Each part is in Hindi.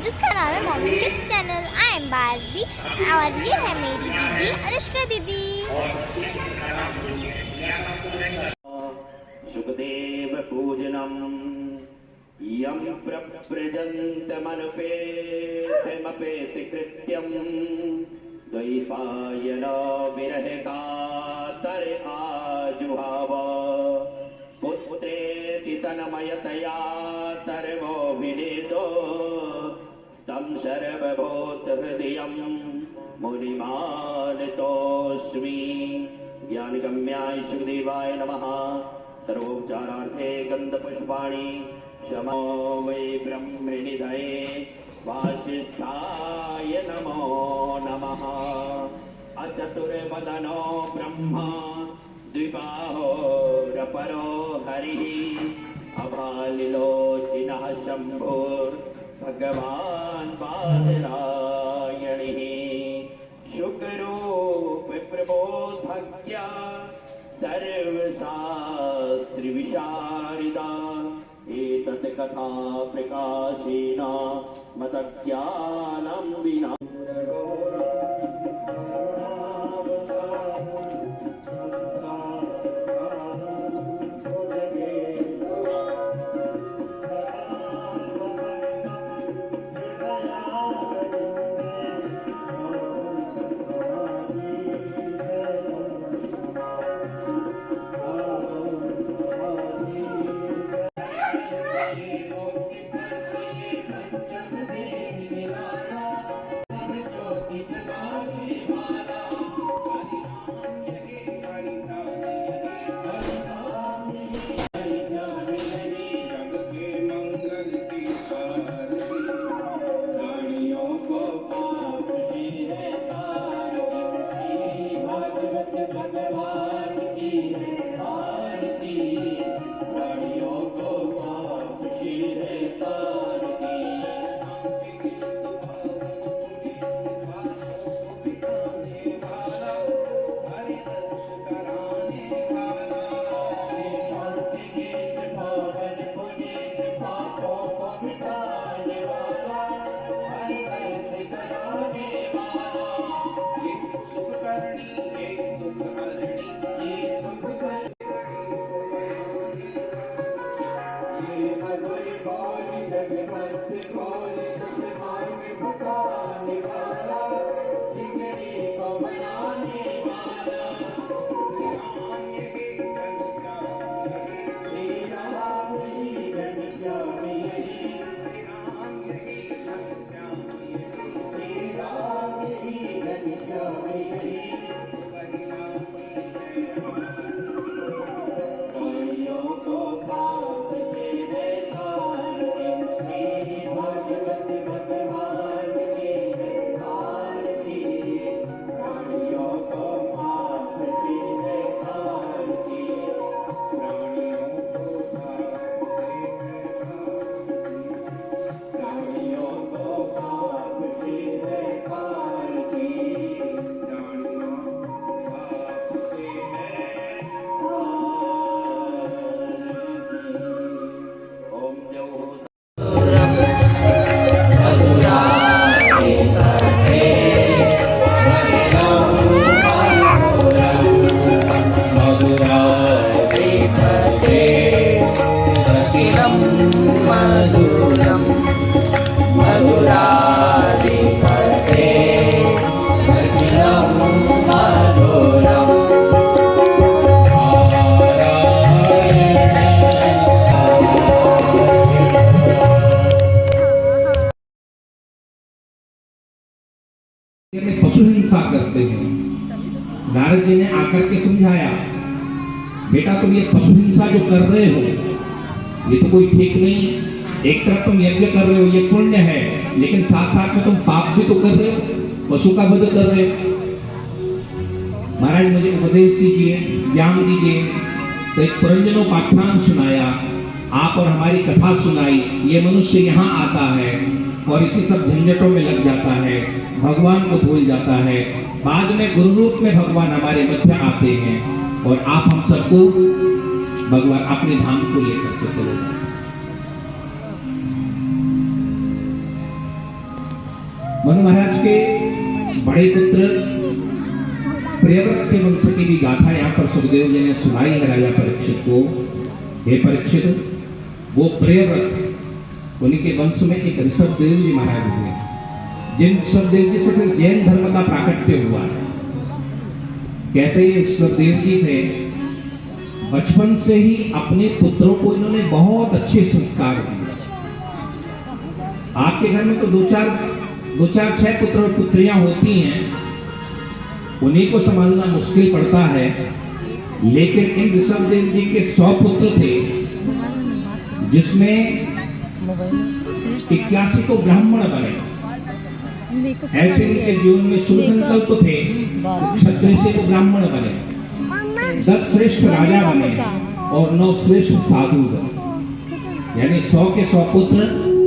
जिसका नाम है mommy kids channel. I am Barbie और ये है मेरी दीदी अनुष्का दीदी। सुखदेव पूजनम यम प्रव्रजन्तमनुपेतमपेति कृत्यम द्वैपायन विरह कातर आजुहाव पुत्रेति तन्मयतया तर्वोऽभिनेदो तं सर्वभूतहृदयं मुनिमानतोऽस्मि। ज्ञानगम्याय सुखदेवाय नमः। सर्वोपचारार्थे गन्धपुष्पाणि शमो वै ब्रह्मनिधये वासिष्ठाय नमो नमः। अचतुर्वदनो ब्रह्मा द्विबाहोरपरो हरिः अभालिलोचनः शम्भुर्भगवान् बादरायणिः शुकरूप प्रबोधज्ञा सर्वशास्त्रविशारदा एतत् कथा प्रकाशेन मदज्ञानं विना। पशु हिंसा करते हैं। नारद जी ने आकर के समझाया, बेटा तुम ये पशु हिंसा जो कर रहे हो ये तो कोई ठीक नहीं। एक तरफ तुम यज्ञ कर रहे हो, ये पुण्य है, लेकिन साथ साथ में तुम पाप भी तो कर रहे हो, पशु का वध कर रहे हो। महाराज मुझे उपदेश दीजिए, ज्ञान दीजिए। तो एक पुरंजनोपाख्यान सुनाया, आप और हमारी कथा सुनाई। ये मनुष्य यहाँ आता है, और इसी सब झंझटों में लग जाता है, भगवान को भूल जाता है। बाद में गुरु रूप में भगवान हमारे मध्य आते हैं और आप हम सबको भगवान अपने धाम को लेकर के चले जाते हैं। मनु महाराज के बड़े पुत्र प्रियव्रत के वंश की भी गाथा यहाँ पर सुखदेव जी ने सुनाई है राजा परीक्षित को। हे परीक्षित, वो प्रियव्रत उनके वंश में एक ऋषभदेव जी महाराज हुए, जिन ऋषभदेव जी से फिर जैन धर्म का प्राकट्य हुआ है। कैसे ये ऋषभदेव जी थे, बचपन से ही अपने पुत्रों को इन्होंने बहुत अच्छे संस्कार दिए। आपके घर में तो दो चार छह पुत्र और पुत्रियां होती हैं, उन्हीं को संभालना मुश्किल पड़ता है। लेकिन इन ऋषभदेव जी के 100 पुत्र थे, जिसमें 81 को ब्राह्मण बने। ऐसे इनके जीवन में शुभ संकल्प थे, 36 को ब्राह्मण बने, 10 श्रेष्ठ राजा बने और 9 श्रेष्ठ साधु बने। यानी 100 के 100 पुत्र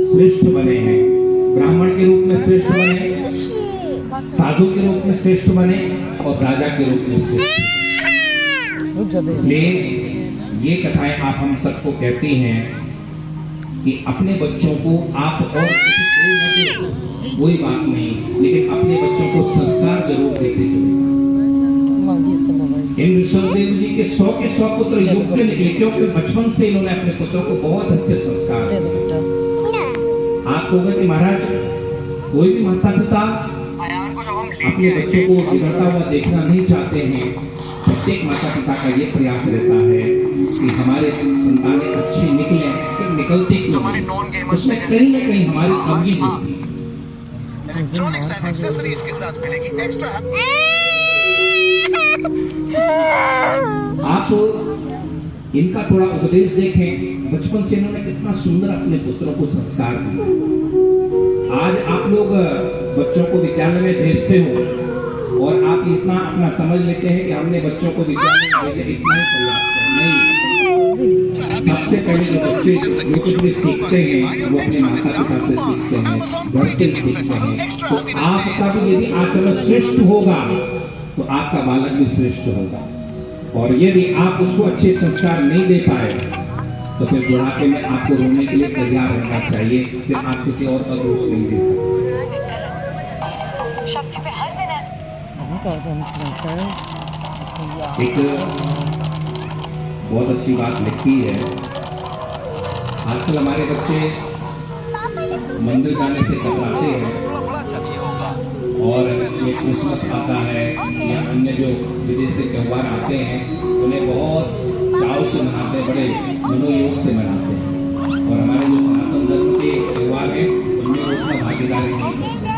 श्रेष्ठ बने हैं। ब्राह्मण के रूप में श्रेष्ठ बने, साधु के रूप में श्रेष्ठ बने और राजा के रूप में श्रेष्ठ बने। इसलिए ये कथाएं आप हम सबको कहती हैं कि अपने बच्चों को आप और कोई बात नहीं, लेकिन अपने बच्चों को संस्कार जरूर देते चले। इन ऋषभदेव जी के 100 के 100 पुत्र योग्य निकले, क्योंकि बचपन से इन्होंने अपने पुत्रों को बहुत अच्छे संस्कार दिए। आप कहोगे कि महाराज, कोई भी माता पिता अपने बच्चों को बिगड़ता हुआ देखना नहीं चाहते हैं। प्रत्येक माता पिता का ये प्रयास रहता है कि हमारे संतानें अच्छी निकलें, फिर निकलते क्यों नहीं, उसमें कहीं ना कहीं हमारी कमी होती है। इलेक्ट्रॉनिक्स एंड एक्सेसरीज के साथ मिलेगी एक्स्ट्रा। आप इनका थोड़ा उपदेश देखें, बचपन से इन्होंने कितना सुंदर अपने पुत्रों को संस्कार दिए। आज आप लोग बच्चों को विद्यालय में भेजते हो और आप इतना अपना समझ लेते हैं कि हमने बच्चों को विद्यालय में भेजे, इतना ही पर्याप्त है। नहीं, सबसे पहले जो बच्चे जो कुछ भी सीखते हैं वो अपने माता पिता से सीखते हैं, घर से सीखते हैं। तो आपका भी यदि आचरण श्रेष्ठ होगा तो आपका बालक भी श्रेष्ठ होगा। और यदि आप उसको अच्छे संस्कार नहीं दे पाए तो फिर बुढ़ापे में आपको रोने के लिए तैयार रहना चाहिए, फिर आप किसी और का दोष नहीं दे सकते। एक बहुत अच्छी बात लिखी है, आजकल हमारे बच्चे मंदिर जाने से कतराते हैं और ये क्रिसमस आता है या अन्य जो विदेशी त्योहार आते हैं उन्हें बहुत चाव से मनाते हैं, बड़े मनोयोग से मनाते हैं। और हमारे जो सनातन धर्म के त्योहार हैं उनमें वो उतना भागीदारी नहीं करते।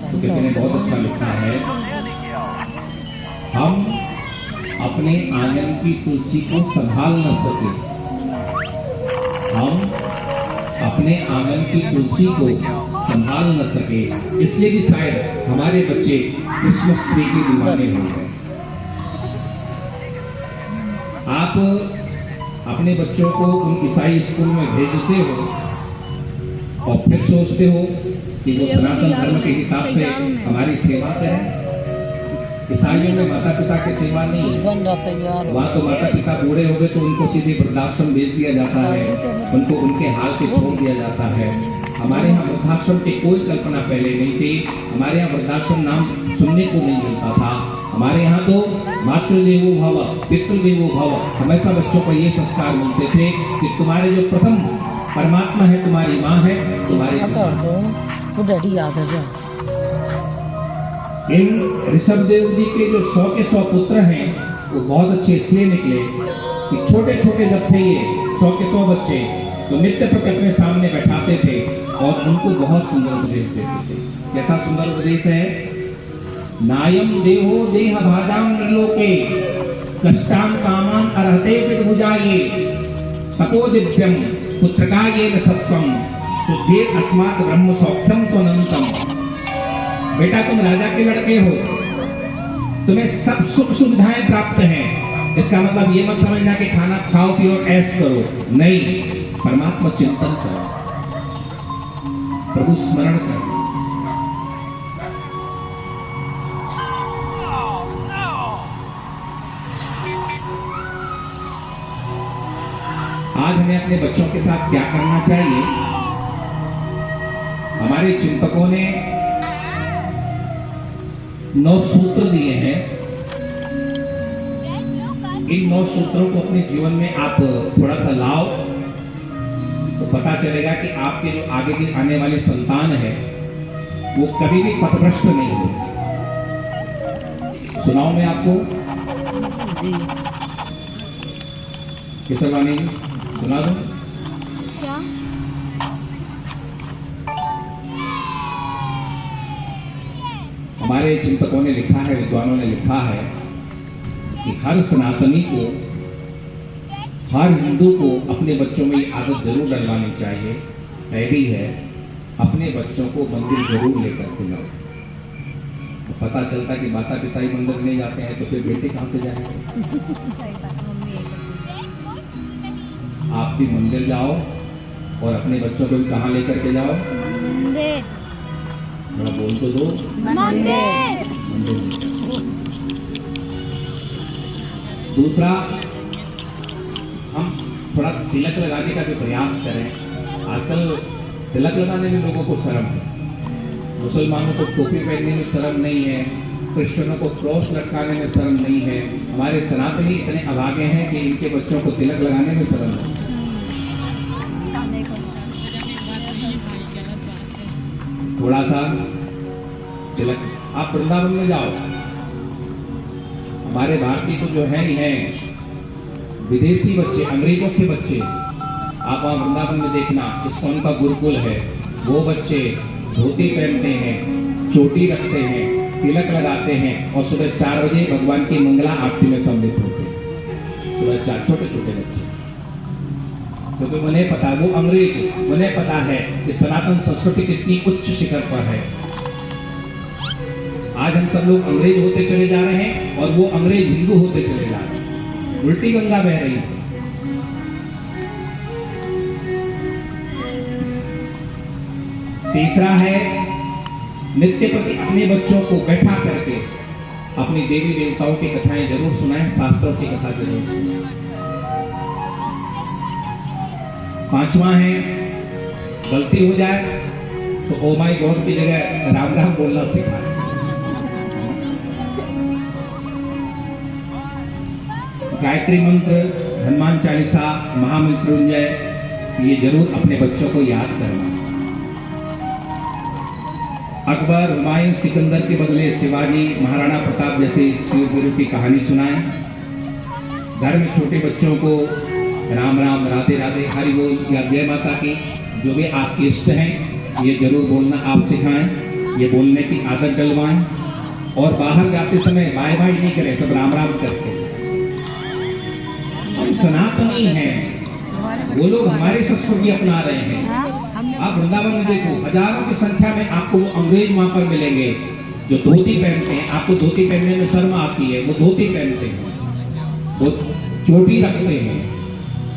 तो किसी ने बहुत अच्छा लिखा है, हम अपने आंगन की तुलसी को संभाल न सके, हम अपने आंगन की तुलसी को संभाल न सके, इसलिए भी शायद हमारे बच्चे क्रिसमस ट्री के दीवाने हो गए। आप अपने बच्चों को उन ईसाई स्कूल में भेजते हो और फिर सोचते हो कि वो सनातन धर्म के हिसाब से हमारी सेवा करें। ईसाइयों में माता पिता की सेवा नहीं है, वहाँ तो माता पिता बूढ़े हो गए तो उनको सीधे वृद्धाश्रम भेज दिया जाता है, उनको उनके हाल पे छोड़ दिया जाता है। हमारे यहाँ वृद्धाश्रम की कोई कल्पना पहले नहीं थी, हमारे यहाँ वृद्धाश्रम नाम सुनने को नहीं मिलता था। हमारे यहाँ तो मातृदेवो भव पितृदेवो भव, हमेशा बच्चों को ये संस्कार मिलते थे कि तुम्हारे जो प्रथम परमात्मा है तुम्हारी माँ है, तुम्हारी इन ऋषभदेव जी के जो 100 के 100 पुत्र हैं वो बहुत अच्छे इसलिए निकले कि छोटे छोटे जब थे ये 100 के 100 बच्चे तो नित्य प्रति अपने सामने बैठाते थे और उनको बहुत सुंदर उपदेश देते थे। कैसा सुंदर उपदेश है, नायम देहो देह भाजाम नृलोके कष्टान कामान अर्हते विदभुजाये तपो दिव्यम पुत्रकाये सत्वम शुद्धे अस्मात् ब्रह्म सौख्यम त्वनंतम। बेटा तुम राजा के लड़के हो, तुम्हें सब सुख सुविधाएं प्राप्त हैं, इसका मतलब ये मत समझना कि खाना खाओ पियो ऐश करो, नहीं, परमात्मा चिंतन करो। प्रभु स्मरण करना। आज हमें अपने बच्चों के साथ क्या करना चाहिए? हमारे चिंतकों ने 9 सूत्र दिए हैं। इन 9 सूत्रों को अपने जीवन में आप थोड़ा सा लाओ तो पता चलेगा कि आपके जो आगे की आने वाली संतान है वो कभी भी पथभ्रष्ट नहीं होगी। सुनाओ मैं आपको कितरवाणी सुना दो। क्या? हमारे चिंतकों ने लिखा है, विद्वानों ने लिखा है कि हर सनातनी को, हर हिंदू को अपने बच्चों में ये आदत जरूर डलवानी चाहिए, है भी है, अपने बच्चों को मंदिर जरूर लेकर के जाओ। तो पता चलता कि माता पिता ही मंदिर नहीं जाते हैं तो फिर बेटे कहाँ से जाएंगे? आप भी मंदिर जाओ और अपने बच्चों को भी कहाँ लेकर के जाओ? मंदिर। थोड़ा बोल तो दो। मंदिर। मंदिर। दूसरा, हम थोड़ा तिलक लगाने का भी प्रयास करें। आजकल तिलक लगाने में लोगों को शर्म है। मुसलमानों को टोपी पहनने में शर्म नहीं है, क्रिश्चियनों को क्रॉस लटकाने में शर्म नहीं है। हमारे सनातनी इतने अभागे हैं कि इनके बच्चों को तिलक लगाने में शर्म है। थोड़ा सा तिलक, आप वृंदावन में जाओ, हमारे भारतीय तो जो है ही हैं, विदेशी बच्चे, अंग्रेजों के बच्चे, आप वहाँ वृंदावन में देखना, इस्कॉन का गुरुकुल है, वो बच्चे धोती पहनते हैं, चोटी रखते हैं, तिलक लगाते हैं और सुबह 4 बजे भगवान की मंगला आरती में सम्मिलित होते हैं। सुबह 4, छोटे छोटे बच्चे, क्योंकि उन्हें पता, वो अंग्रेज, उन्हें पता है कि सनातन संस्कृति कितनी उच्च शिखर पर है। आज हम सब लोग अंग्रेज होते चले जा रहे हैं और वो अंग्रेज हिंदू होते चले जा रहे हैं। उल्टी गंगा बह रही है। तीसरा है, नित्य प्रति अपने बच्चों को बैठा करके अपनी देवी देवताओं की कथाएं जरूर सुनाएं, शास्त्रों की कथा जरूर सुनाएं। 5वां है, गलती हो जाए तो ओ माय गॉड की जगह राम राम बोलना सिखाएं। गायत्री मंत्र, हनुमान चालीसा, महामृत्युंजय, ये जरूर अपने बच्चों को याद करना। अकबर, हुमायूं, सिकंदर के बदले शिवाजी, महाराणा प्रताप जैसे वीरों की कहानी सुनाएं। घर में छोटे बच्चों को राम राम, राधे राधे, हरि बोल या जय माता की, जो भी आपके इष्ट हैं, ये जरूर बोलना आप सिखाएं, ये बोलने की आदत डलवाएं। और बाहर जाते समय बाय बाय नहीं करें, सब राम राम करते। हम सनातनी हैं, वो लोग हमारी संस्कृति अपना रहे हैं। आप वृंदावन में देखो, हजारों की संख्या में आपको वो अंग्रेज वहां पर मिलेंगे जो धोती पहनते हैं। आपको धोती पहनने में शर्म आती है, वो धोती पहनते हैं, वो चोटी रखते हैं,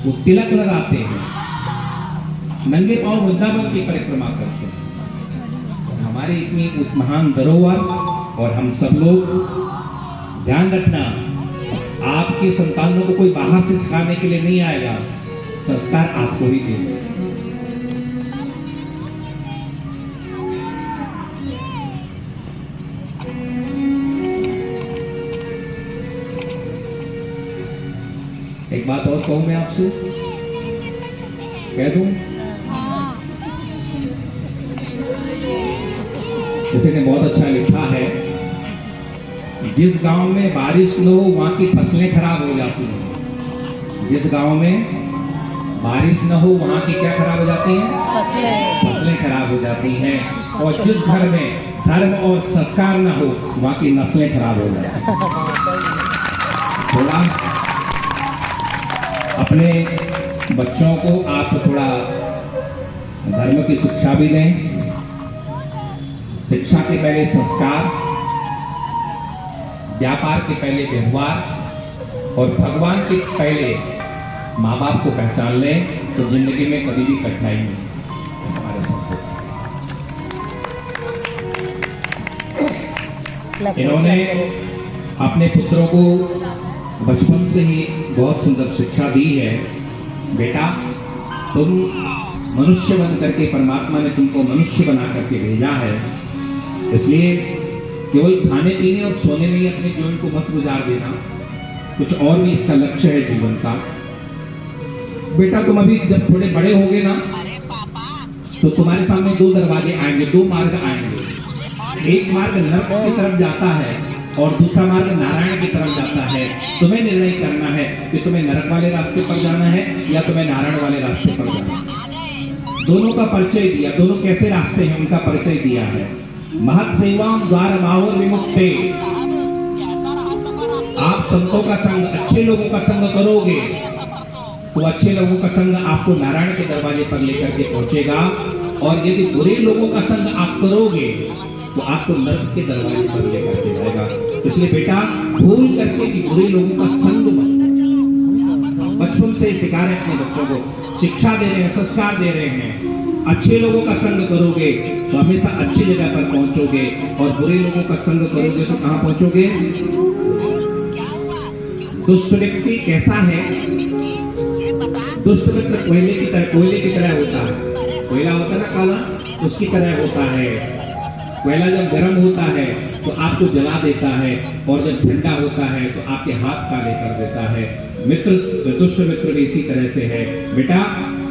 वो तिलक लगाते हैं, नंगे पांव वृंदावन की परिक्रमा करते हैं। हमारी इतनी महान धरोहर, और हम सब लोग ध्यान रखना, आपकी संतानों को कोई बाहर से सिखाने के लिए नहीं आएगा, संस्कार आपको ही देंगे। एक बात और कहूं मैं आपसे, कह दूं, किसी ने बहुत अच्छा लिखा है, जिस गांव में बारिश न हो वहां की फसलें खराब हो जाती हैं। जिस गांव में बारिश न हो वहां की क्या खराब हो जाती हैं? फसलें खराब हो जाती हैं। और जिस घर में धर्म और संस्कार न हो वहां की नस्लें खराब हो जाती हैं। थोड़ा अपने बच्चों को आप थोड़ा धर्म की शिक्षा भी दें। शिक्षा के पहले संस्कार, व्यापार के पहले व्यवहार और भगवान के पहले माँ बाप को पहचान लें तो जिंदगी में कभी भी कठिनाई नहीं हमारे साथ। इन्होंने अपने पुत्रों को बचपन से ही बहुत सुंदर शिक्षा दी है। बेटा, तुम मनुष्य बन करके परमात्मा ने तुमको मनुष्य बना करके भेजा है, इसलिए केवल खाने पीने और सोने में ही अपने जीवन को मत गुजार देना, कुछ और भी इसका लक्ष्य है जीवन का। बेटा, तुम अभी जब थोड़े बड़े होगे ना, तो तुम्हारे सामने दो दरवाजे आएंगे, दो मार्ग आएंगे। एक मार्ग नरक की तरफ जाता है और दूसरा मार्ग नारायण की तरफ जाता है। तुम्हें निर्णय करना है कि तुम्हें नरक वाले रास्ते पर जाना है या तुम्हें नारायण वाले रास्ते पर जाना है। दोनों का परिचय दिया, दोनों कैसे रास्ते हैं उनका परिचय दिया है। महत सेवाम द्वार माहुर विमुक्ते, आप संतों का संग, अच्छे लोगों का संग करोगे तो अच्छे लोगों का संग आपको नारायण के दरवाजे पर लेकर के पहुंचेगा, और यदि बुरे लोगों का संग आप करोगे तो आपको नरक के दरवाजे पर लेकर के जाएगा। इसलिए बेटा, भूल करके कि बुरे लोगों का संग मत। बचपन से सिखा रहे हैं अपने बच्चों को, शिक्षा दे रहे हैं, संस्कार दे रहे हैं। अच्छे लोगों का संग करोगे तो हमेशा अच्छी जगह पर पहुंचोगे, और बुरे लोगों का संग करोगे तो कहां पहुंचोगे? दुष्ट व्यक्ति कैसा है? दुष्ट मित्र कोयले की तरह होता है। कोयला होता है ना काला, उसकी तरह होता है। कोयला जब गर्म होता है तो आपको जला देता है, और जब ठंडा होता है तो आपके हाथ काले कर देता है। मित्र, दुष्ट मित्र भी इसी तरह से है। बेटा,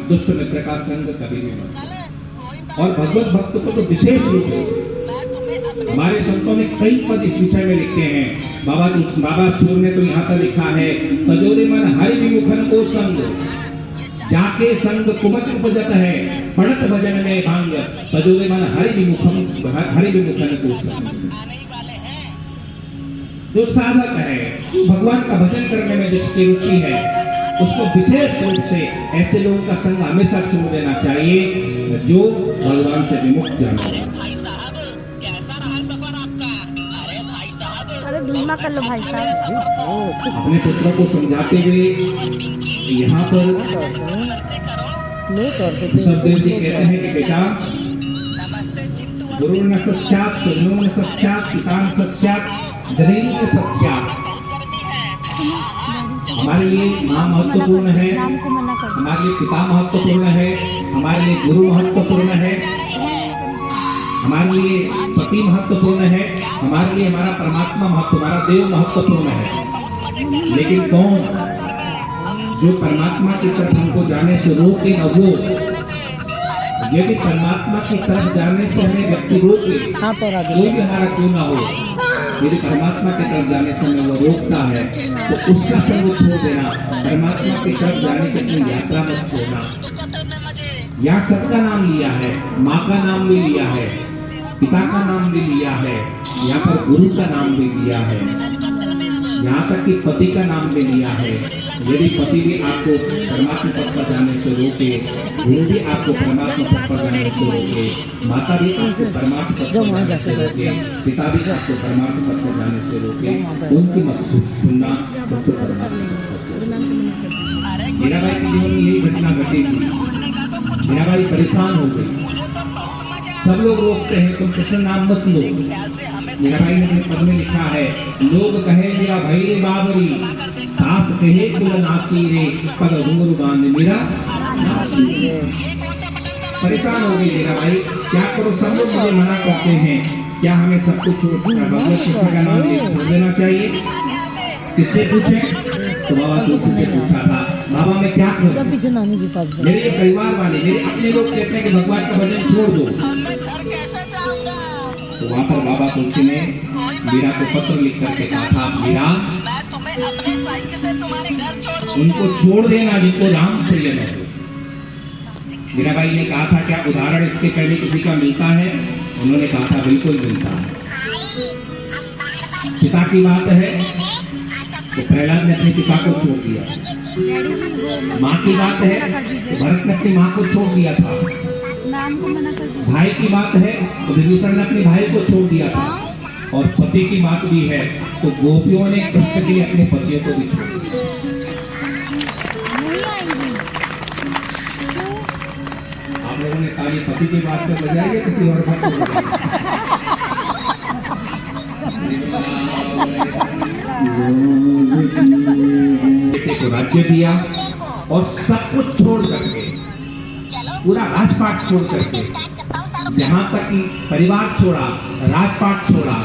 दुष्ट मित्र का संग कभी भी मत। और भगवत भक्त को तो विशेष रूप से हमारे संतों ने कई पद इस विषय में लिखे हैं। बाबा सूर ने तो यहाँ पर लिखा है, तजोरे मन हरि विमुखन को संग, जाके संग कुमत उपजत है, पड़त भजन में भांग, तजोरे मन हरि विमुखन को संग। जो साधक है, भगवान का भजन करने में जिसकी रुचि है, उसको विशेष रूप से ऐसे लोगों का संग हमेशा छोड़ देना चाहिए जो भगवान से विमुख जाना है। अरे धीमा कर लो भाई साहब। अपने पुत्रों को समझाते हुए यहाँ पर सददेव जी कहते हैं कि बेटा, गुरु न सत्यात, सुनो न सत्यात, पिता न सत्यात, जनेन न सत्यात। हमारे लिए माँ महत्वपूर्ण है, हमारे लिए पिता महत्वपूर्ण है, हमारे लिए गुरु महत्वपूर्ण है, हमारे लिए पति महत्वपूर्ण है, हमारे लिए हमारा परमात्मा हमारा देव महत्वपूर्ण है। लेकिन कौन जो परमात्मा की तरफ हमको जाने से रोके न वो, यदि परमात्मा की तरफ जाने से हमें व्यक्ति रोके, कोई भी हमारा क्यों ना हो, यदि परमात्मा की तरफ जाने से हमें वो रोकता है तो उसका संग छोड़ देना। परमात्मा की तरफ जाने की अपनी यात्रा मत छोड़ना। यहाँ सबका नाम लिया है, माँ का नाम भी लिया है, पिता का नाम भी लिया है, यहाँ पर गुरु का नाम भी लिया है, यहाँ तक कि पति का नाम भी लिया है। यदि पति भी आपको परमात्मा पद पर जाने से रोके, गुरु भी आपको परमात्मा पद पर जाने से रोके, माता भी आपको परमात्मा पद पर जाने से रोके, पिता भी आपको परमात्मा पद पर जाने से रोके, उनकी मत सुनना, उसको परमात्मा। मीराबाई के जीवन में यही घटना घटी थी। मीराबाई परेशान हो गई, सब लोग रोकते हैं, तुम कृष्ण नाम मत लो। मीराबाई ने अपने पद में लिखा है, लोग कहे मेरा भई बाबरी, सास कहे कुल नासी रे, पग घुंघरू बांध मेरा नासी रे। परेशान हो गई मीराबाई, क्या करो, सब लोग मुझे मना करते हैं, क्या हमें सब कुछ भगवत कृष्ण का नाम छोड़ देना चाहिए? किससे पूछे? तो बाबा तुलसी से पूछा था, बाबा मैं क्या करूं? मेरे ये परिवार वाले, मेरे अपने लोग कहते हैं कि भगवान का भजन छोड़ दो। तो वहां पर बाबा तुलसी ने मीरा को पत्र लिख करके कहा था, मीरा उनको छोड़ देना जिनको राम प्रिय न हो। मीराबाई ने कहा था, क्या उदाहरण इसके पहले किसी का मिलता है? उन्होंने कहा था, बिल्कुल मिलता है। पिता की बात है तो प्रहलाद ने अपने पिता को छोड़ दिया। माँ की बात है तो भरत ने अपनी माँ को छोड़ दिया था। भाई की बात है तो विभीषण ने अपने भाई को छोड़ दिया था। और पति की बात भी है तो गोपियों ने कृष्ण के लिए अपने पतियों को भी छोड़ दिया। आप लोगों ने ताली पति की बात पर बजाई या किसी और बात पर बजाई? बेटे को राज्य दिया और सब कुछ छोड़ करके, पूरा राजपाट छोड़ करके, यहाँ तक कि परिवार छोड़ा, राजपाट छोड़ा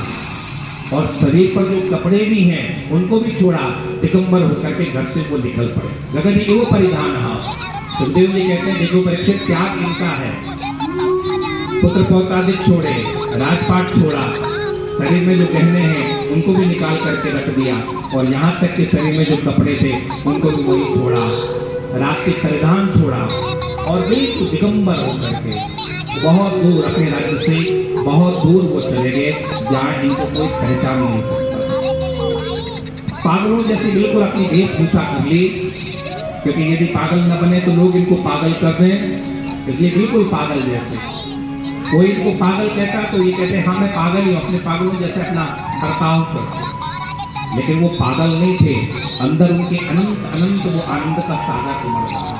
और शरीर पर जो कपड़े भी हैं उनको भी छोड़ा, दिगंबर होकर के घर से वो निकल पड़े। गगन एवं परिधान। सुखदेव जी कहते हैं देखो परीक्षित, त्याग इनका है। पुत्र पौत्रादिक छोड़े, राजपाट छोड़ा, शरीर में जो गहने हैं उनको भी निकाल करके रख दिया और यहाँ तक कि शरीर में जो कपड़े थे उनको भी वही छोड़ा, राजसी परिधान छोड़ा और बिल्कुल दिगंबर होकर के बहुत दूर अपने राज्य से बहुत दूर वो चले गए, जहाँ इनको कोई पहचान नहीं सकता। पागलों जैसे बिल्कुल अपनी वेशभूषा कर ली, क्योंकि यदि पागल न बने तो लोग इनको पागल कर दें, इसलिए बिल्कुल पागल जैसे। कोई इनको पागल कहता तो ये कहते हाँ मैं पागल ही हूँ, अपने पागलों जैसे अपना बर्ताव करते। लेकिन वो पागल नहीं थे, अंदर उनके अनंत अनंत वो आनंद का सागर उमड़ रहा है।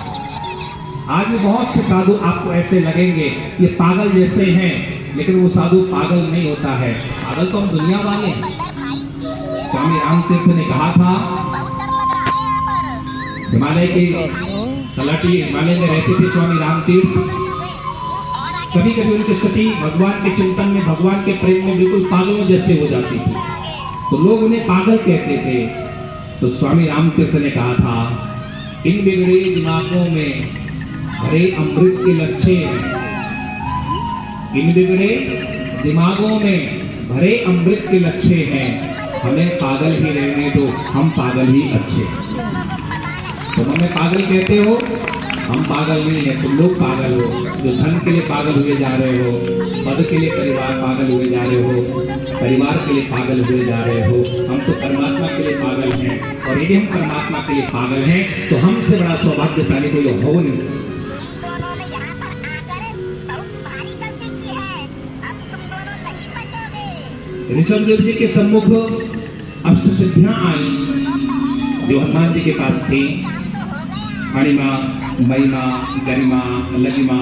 आज भी बहुत से साधु आपको ऐसे लगेंगे ये पागल जैसे हैं, लेकिन वो साधु पागल नहीं होता है। पागल तो हम दुनिया वाले हैं। स्वामी रामतीर्थ ने कहा था, हिमालय के तलहटी हिमालय में रहते थे स्वामी रामतीर्थ। कभी कभी उनकी स्थिति भगवान के चिंतन में, भगवान के प्रेम में बिल्कुल पागलों जैसे हो जाती थी, तो लोग उन्हें पागल कहते थे। तो स्वामी रामतीर्थ ने कहा था, इन बिगड़े दिमागों में भरे अमृत के लच्छे हैं, इन बिगड़े दिमागों में भरे अमृत के लच्छे हैं, हमें पागल ही रहने दो, हम पागल ही अच्छे हैं। तुम हमें पागल कहते हो, हम पागल नहीं है, तुम लोग पागल हो, जो धन के लिए पागल हुए जा रहे हो, पद के लिए परिवार पागल हुए जा रहे हो, परिवार के लिए पागल हुए जा रहे हो। हम तो परमात्मा के लिए पागल हैं, और यदि हम परमात्मा के लिए पागल हैं तो हमसे बड़ा सौभाग्यशाली कोई हो नहीं सकता। ऋषभदेव जी के सम्मुख अष्ट सिद्धियां आई जो हनुमान जी के पास थी। अणिमा, महिमा, गरिमा, लगिमा,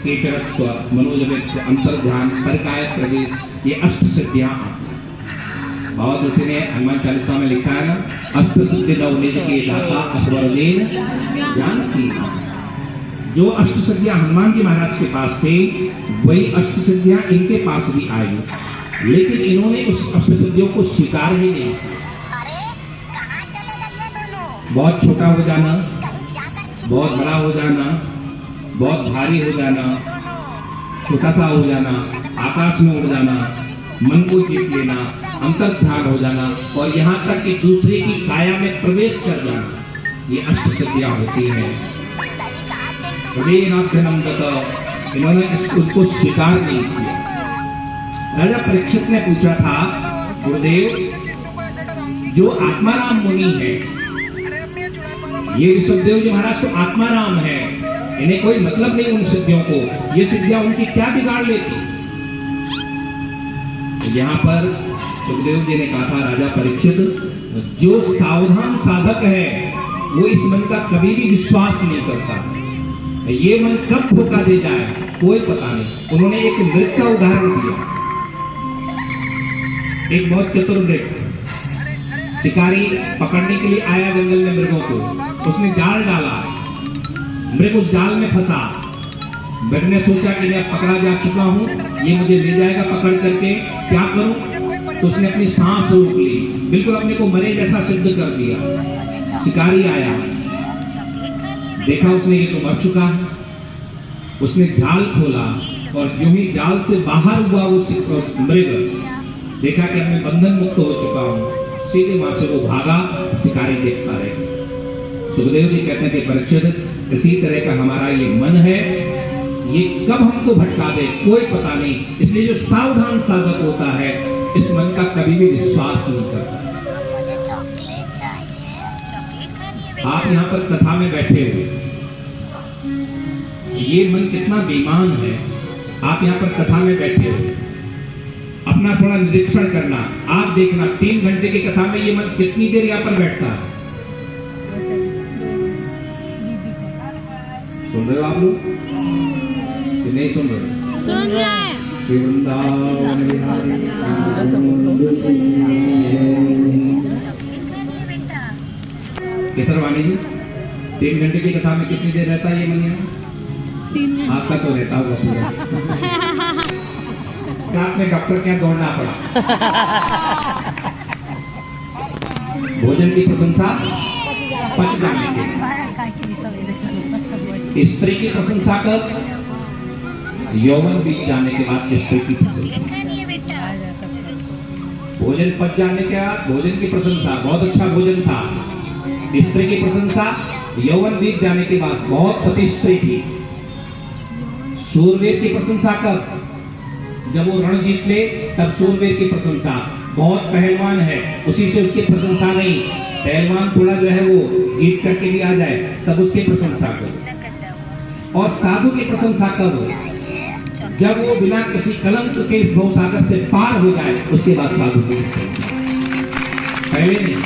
केकरत्व, मनोजवित्व, अंतर्ध्यान, परकाय प्रवेश, ये अष्ट सिद्धियां। बहुत उसी ने हनुमान चालीसा में लिखा है ना, अष्ट सिद्धि नवनिध के दाता असवरदीन ज्ञान की। जो अष्ट सिद्धियां हनुमान जी महाराज के पास थे, वही अष्ट सिद्धियां इनके पास भी आई, लेकिन इन्होंने उस अष्ट सिद्धियों को स्वीकार ही नहीं। बहुत छोटा हो जाना, बहुत बड़ा हो जाना, बहुत भारी हो जाना, छोटा सा हो जाना, आकाश में उड़ जाना, मन को जीत लेना, अंतर्ध्यान हो जाना और यहाँ तक कि दूसरे की काया में प्रवेश कर जाना, ये अष्ट सिद्धियां होती हैं। इन्होंने उसको स्वीकार नहीं किया। राजा परीक्षित ने पूछा था, गुरुदेव जो आत्माराम मुनि है, ये ऋषभदेव जी महाराज तो आत्माराम है, इन्हें कोई मतलब नहीं उन सिद्धियों को, ये सिद्धियां उनकी क्या बिगाड़ लेती। यहाँ पर सुखदेव जी ने कहा था, राजा परीक्षित जो सावधान साधक है वो इस मन का कभी भी विश्वास नहीं करता। ये मन कब धोखा दे जाए कोई पता नहीं। उन्होंने एक मृग का उदाहरण दिया। एक बहुत चतुर मृग, शिकारी पकड़ने के लिए आया जंगल में मृगों को, उसने जाल डाला, मृग उस जाल में फंसा। मृग ने सोचा कि मैं पकड़ा जा चुका हूं, ये मुझे ले जाएगा पकड़ करके, क्या करूं? तो उसने अपनी सांस रोक ली, बिल्कुल अपने को मरे जैसा सिद्ध कर दिया। शिकारी आया, देखा उसने ये तो मर चुका है। उसने जाल खोला और जो ही जाल से बाहर हुआ वो मृग, देखा कि मैं बंधन मुक्त हो चुका हूं, सीधे वहां से वो भागा, शिकारी देखता रहे। सुखदेव जी कहते हैं कि परीक्षित इसी तरह का हमारा ये मन है, ये कब हमको भटका दे कोई पता नहीं। इसलिए जो सावधान साधक होता है इस मन का कभी भी विश्वास नहीं करता। आप यहाँ पर कथा में बैठे हुए, ये मन कितना बेईमान है। आप यहाँ पर कथा में बैठे हुए, अपना थोड़ा निरीक्षण करना, आप देखना 3 घंटे की कथा में ये मन कितनी देर यहाँ पर बैठता है। सुन रहे हो आप लोग कि नहीं सुन रहे? सुन रहे हैं। श्री वृंदावन बिहारी केसरवाणी जी 3 घंटे की कथा में कितनी देर रहता है ये मनिया? आपका तो रहता होगा पूरा। रात में डॉक्टर के यहाँ दौड़ना पड़ा। भोजन की प्रशंसा पच जाने के लिए। स्त्री की प्रशंसा कब? यौवन बीत जाने के बाद स्त्री की प्रशंसा। भोजन पच जाने के बाद भोजन की प्रशंसा, बहुत अच्छा भोजन था। स्त्री की प्रशंसा यौवन बीत जाने के बाद, बहुत सती स्त्री थी। सूरवीर की प्रशंसा कब? जब वो रण जीत ले तब सूरवीर की प्रशंसा। बहुत पहलवान है, उसी से उसकी प्रशंसा नहीं। पहलवान थोड़ा जो है वो जीत करके भी आ जाए तब उसकी प्रशंसा करो। और साधु की प्रशंसा कब? जब वो बिना किसी कलंक के इस भवसागर से पार हो जाए, उसके बाद साधु की प्रशंसा, पहले नहीं।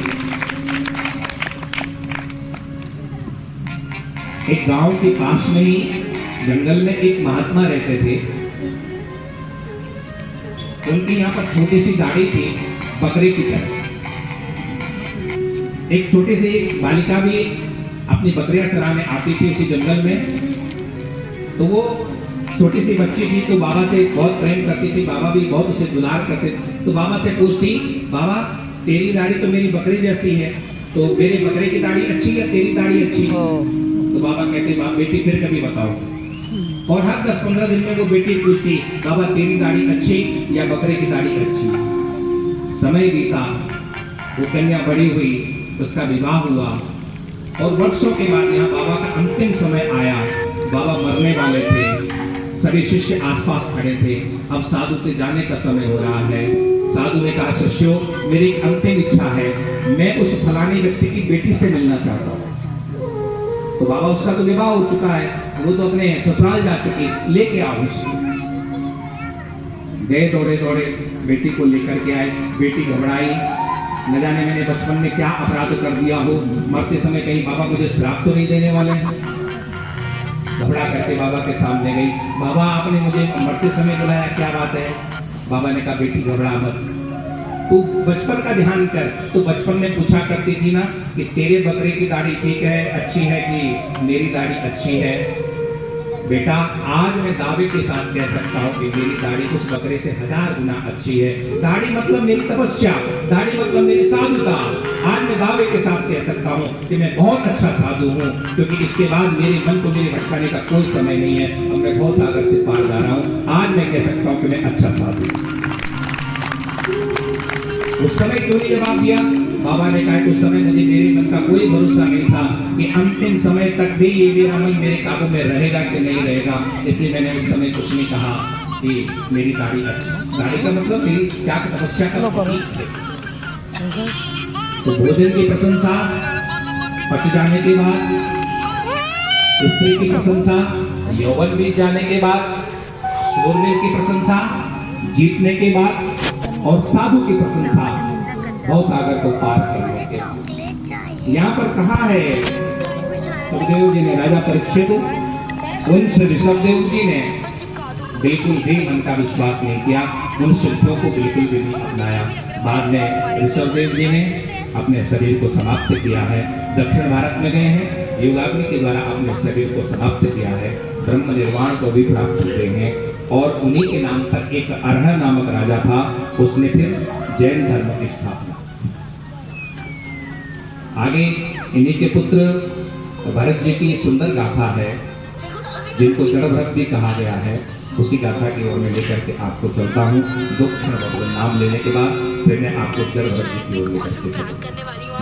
एक गांव के पास में ही जंगल में एक महात्मा रहते थे। उनकी यहाँ पर छोटी सी गाड़ी थी, बकरे की तरह। एक छोटी सी बालिका भी अपनी बकरियां चराने आती थी उसी जंगल में। तो वो छोटी सी बच्ची थी तो बाबा से बहुत प्रेम करती थी, बाबा भी बहुत उसे दुलार करते थे। तो बाबा से पूछती, बाबा तेरी दाढ़ी तो मेरी बकरी जैसी है, तो मेरे बकरे की दाढ़ी अच्छी या तेरी दाढ़ी अच्छी? तो बाबा कहते, बाप बेटी फिर कभी बताओ। और हर 10-15 दिन में वो बेटी पूछती, बाबा तेरी दाढ़ी अच्छी या बकरे की दाढ़ी अच्छी? समय बीता, वो कन्या बड़ी हुई, उसका विवाह हुआ और वर्षों के बाद यहाँ बाबा का अंतिम समय आया। बाबा मरने वाले थे, सभी शिष्य आसपास खड़े थे। अब साधु के जाने का समय हो रहा है। साधु ने कहा, शिष्यों मेरी एक अंतिम इच्छा है, मैं उस फलाने व्यक्ति की बेटी से मिलना चाहता हूँ। तो बाबा उसका तो विवाह हो चुका है, वो तो अपने ससुराल जा चुकी, लेके आओ उसको। गए दौड़े दौड़े, बेटी को लेकर के आए। बेटी घबराई, न जाने मैंने बचपन में क्या अपराध कर दिया हो, मरते समय कहीं बाबा मुझे श्राप तो नहीं देने वाले हैं। घबरा करके बाबा के सामने गई, बाबा आपने मुझे मरते समय बुलाया, क्या बात है? बाबा ने कहा, बेटी घबरा मत, तू बचपन का ध्यान कर। तो बचपन में पूछा करती थी ना कि तेरे बकरे की दाढ़ी ठीक है, अच्छी है कि मेरी दाढ़ी अच्छी है? बेटा आज मैं दावे के साथ कह सकता हूँ कि मेरी दाढ़ी उस बकरे से 1000 गुना अच्छी है। दाढ़ी मतलब मेरी तपस्या, दाढ़ी मतलब मेरी साधुता। आज मैं दावे के साथ कह सकता हूँ कि मैं बहुत अच्छा साधु हूँ, क्योंकि इसके बाद मेरे मन को मेरे भटकाने का कोई समय नहीं है। अब मैं बहुत सागर से पार जा रहा हूँ। आज मैं कह सकता हूँ कि मैं अच्छा साधु हूँ। उस समय क्यों नहीं जवाब दिया? बाबा ने कहा कि उस समय मुझे मेरे मन का कोई भरोसा नहीं था कि अंतिम समय तक भी ये मेरा मन मेरे काबू में रहेगा कि नहीं रहेगा, इसलिए मैंने उस समय कुछ नहीं कहा कि मेरी दाढ़ी अच्छी। दाढ़ी का मतलब मेरी क्या तपस्या का प्रतीक है। तो भोजन की प्रशंसा पच जाने के बाद, स्त्री की प्रशंसा यौवन बीत जाने के बाद, सूरवीर की प्रशंसा जीतने के बाद, और साधु की प्रशंसा भवसागर को पार करने के बाद। यहाँ पर कहा है सुखदेव जी ने, राजा परीक्षित उन ऋषभदेव जी ने बिल्कुल भी मन का विश्वास नहीं किया, उन सिद्धियों को बिल्कुल भी नहीं अपनाया। बाद में ऋषभदेव जी ने अपने शरीर को समाप्त किया है, दक्षिण भारत में गए हैं, योगाग्नि के द्वारा अपने शरीर को समाप्त किया है, ब्रह्म निर्वाण को भी प्राप्त हुए हैं। और उन्हीं के नाम पर एक अर्ह नामक राजा था, उसने फिर जैन धर्म की स्थापना। आगे इन्हीं के पुत्र भरत जी की सुंदर गाथा है, जिनको जड़ भरत भी कहा गया है। उसी गाथा की ओर में लेकर के आपको चलता हूँ। 2 क्षण भगवान नाम लेने के बाद फिर मैं आपको जड़ भरत जी की ओर लेकर के चलूंगा।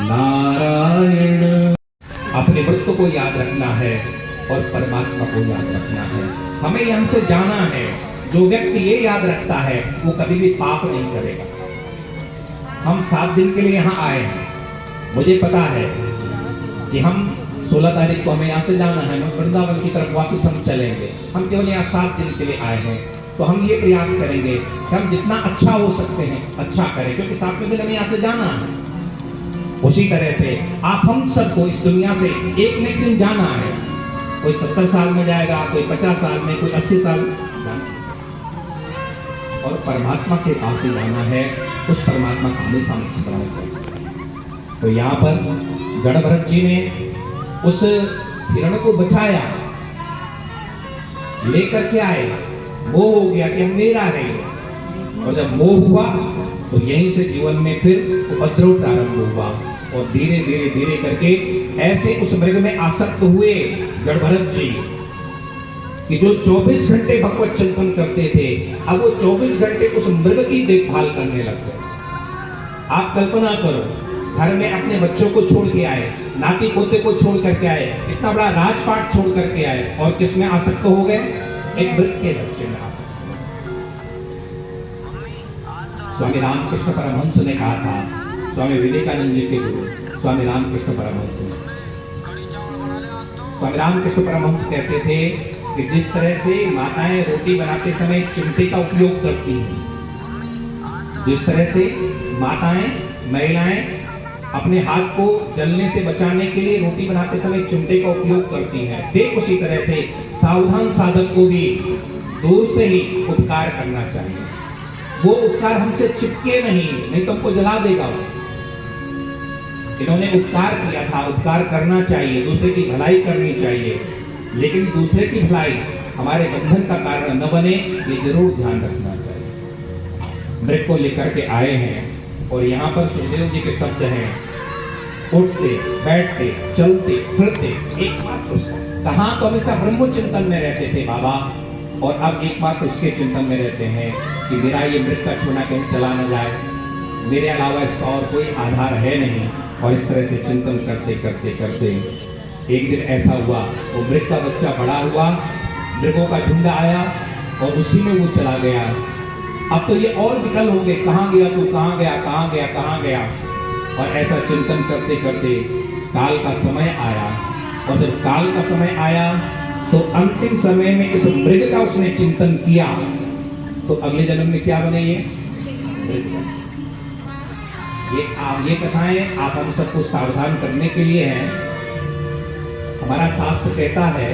नारायण। अपने व्रत को याद रखना है और परमात्मा को याद रखना है। हमें यहाँ से जाना है। जो व्यक्ति ये याद रखता है वो कभी भी पाप नहीं करेगा। हम 7 दिन के लिए यहाँ आए हैं। मुझे पता है कि हम 16 तारीख को हमें यहाँ से जाना है, हम वृंदावन की तरफ वापस हम चलेंगे। हम केवल यहाँ 7 दिन के लिए आए हैं, तो हम ये प्रयास करेंगे कि हम जितना अच्छा हो सकते हैं अच्छा करें, क्योंकि 7वें दिन हमें यहाँ से जाना है। उसी तरह से आप हम सबको इस दुनिया से एक न एक दिन जाना है। कोई 70 साल में जाएगा, कोई 50 साल में, कोई 80 साल में। और परमात्मा के पास ही जाना है, उस परमात्मा का हमेशा स्मरण करें। तो यहाँ पर जड़ भरत जी ने उस हिरण को बचाया, लेकर के आए, मोह हो गया कि हम मेरा है, और जब मोह हुआ तो यहीं से जीवन में फिर उपद्रव प्रारंभ हुआ, और धीरे धीरे धीरे करके ऐसे उस मृग में आसक्त हुए जड़ भरत जी कि जो 24 घंटे भगवत चिंतन करते थे, अब वो 24 घंटे उस मृग की देखभाल करने लग गए। आप कल्पना करो, घर में अपने बच्चों को छोड़ के आए, नाती पोते को छोड़ करके आए, इतना बड़ा राजपाट छोड़ करके आए, और किस में आसक्त हो गए? एक मृग के बच्चे में आसक्त हो गए। स्वामी रामकृष्ण परमहंस ने कहा था, स्वामी विवेकानंद जी के गुरु स्वामी रामकृष्ण परमहंस ने, स्वामी रामकृष्ण परमहंस कहते थे कि जिस तरह से माताएं रोटी बनाते समय चिमटे का उपयोग करती हैं, जिस तरह से माताएं, महिलाएं अपने हाथ को जलने से बचाने के लिए रोटी बनाते समय चिमटे का उपयोग करती हैं, ठीक उसी तरह से सावधान साधक को भी दूर से ही उपकार करना चाहिए। वो उपकार हमसे चिपके नहीं तो हमको जला देगा। इन्होंने उपकार किया था, उपकार करना चाहिए, दूसरे की भलाई करनी चाहिए, लेकिन दूसरे की भलाई हमारे बंधन का कारण न बने, ये जरूर ध्यान रखना चाहिए। मृग को लेकर के आए हैं, और यहाँ पर सुखदेव जी के शब्द हैं, उठते बैठते चलते फिरते एकमात्र कहाँ तो हमेशा ब्रह्म चिंतन में रहते थे बाबा, और अब एकमात्र उसके चिंतन में रहते हैं कि मेरा ये मृग का छोना कहीं चला न जाए, मेरे अलावा इसका और कोई आधार है नहीं। और इस तरह से चिंतन करते करते करते एक दिन ऐसा हुआ, वो मृग का बच्चा बड़ा हुआ, मृगों का झुंड आया और उसी में वो चला गया। अब तो ये और विकल हो गए, कहाँ गया तू, कहाँ गया, कहाँ गया, कहाँ गया। और ऐसा चिंतन करते करते काल का समय आया, और जब काल का समय आया तो अंतिम समय में इस मृग का उसने चिंतन किया, तो अगले जन्म में क्या बने? ये मृग बने। ये कथाएं आप हम सबको सावधान करने के लिए हैं। हमारा शास्त्र कहता है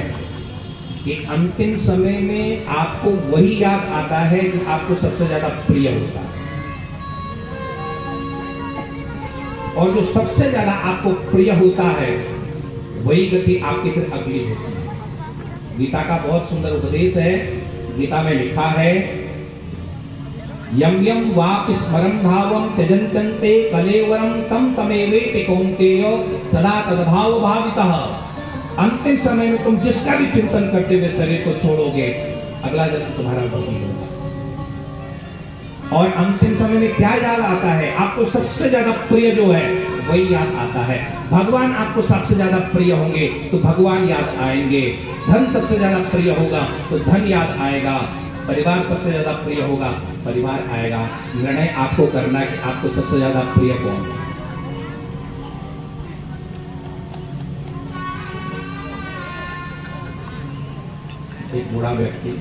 कि अंतिम समय में आपको वही याद आता है जो आपको सबसे ज्यादा प्रिय होता है, और जो सबसे ज्यादा आपको प्रिय होता है वही गति आपकी फिर अगली होती है। गीता का बहुत सुंदर उपदेश है। गीता में लिखा है, यम यम वापि स्मरं भावं त्यजन्ते कलेवरं तम तमेवेति कौन्तेय सदा तद्भाव भावितः। अंतिम समय में तुम जिसका भी चिंतन करते हुए शरीर को छोड़ोगे, अगला जन्म तुम्हारा वही होगा। और अंतिम समय में क्या याद आता है? आपको सबसे ज्यादा प्रिय जो है वही याद आता है। भगवान आपको सबसे ज्यादा प्रिय होंगे तो भगवान याद आएंगे, धन सबसे ज्यादा प्रिय होगा तो धन याद आएगा, परिवार सबसे ज्यादा प्रिय होगा, परिवार आएगा। निर्णय आपको करना है कि आपको सबसे ज्यादा प्रिय कौन है। एक बूढ़ा व्यक्ति